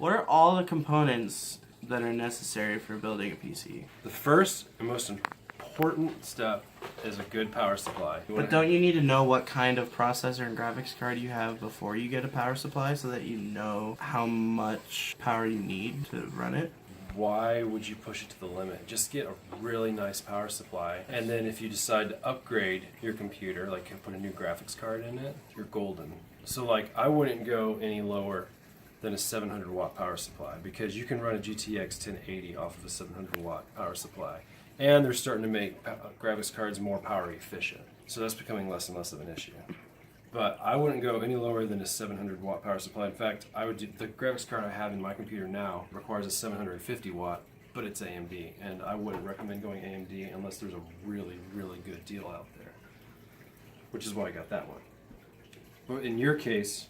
What are all the components that are necessary for building a PC? The first and most important step is a good power supply. But don't you need to know what kind of processor and graphics card you have before you get a power supply so that you know how much power you need to run it? Why would you push it to the limit? Just get a really nice power supply, and then if you decide to upgrade your computer, like you put a new graphics card in it, you're golden. So like I wouldn't go any lower than a 700 watt power supply, because you can run a GTX 1080 off of a 700 watt power supply. And they're starting to make graphics cards more power efficient. So that's becoming less and less of an issue. But I wouldn't go any lower than a 700 watt power supply. In fact, I would do, the graphics card I have in my computer now requires a 750 watt, but it's AMD. And I wouldn't recommend going AMD unless there's a really, really good deal out there, which is why I got that one. But in your case,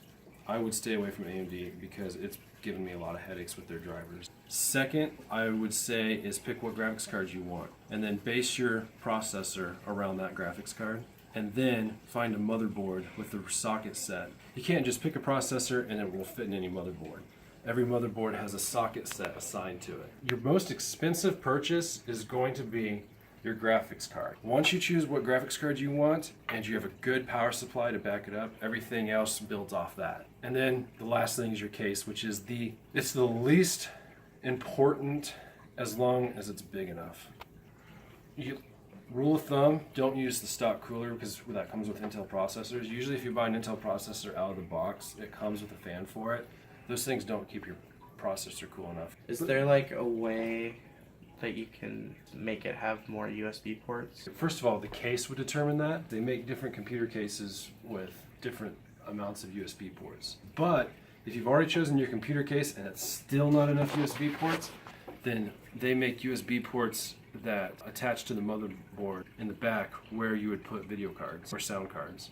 I would stay away from AMD because it's given me a lot of headaches with their drivers. Second, I would say is pick what graphics cards you want and then base your processor around that graphics card, and then find a motherboard with the socket set. You can't just pick a processor and it will fit in any motherboard. Every motherboard has a socket set assigned to it. Your most expensive purchase is going to be your graphics card. Once you choose what graphics card you want and you have a good power supply to back it up, everything else builds off that. And then the last thing is your case, which is it's the least important as long as it's big enough. Rule of thumb, don't use the stock cooler because that comes with Intel processors. Usually if you buy an Intel processor out of the box, it comes with a fan for it. Those things don't keep your processor cool enough. Is there like a way that you can make it have more USB ports? First of all, the case would determine that. They make different computer cases with different amounts of USB ports. But if you've already chosen your computer case and it's still not enough USB ports, then they make USB ports that attach to the motherboard in the back where you would put video cards or sound cards.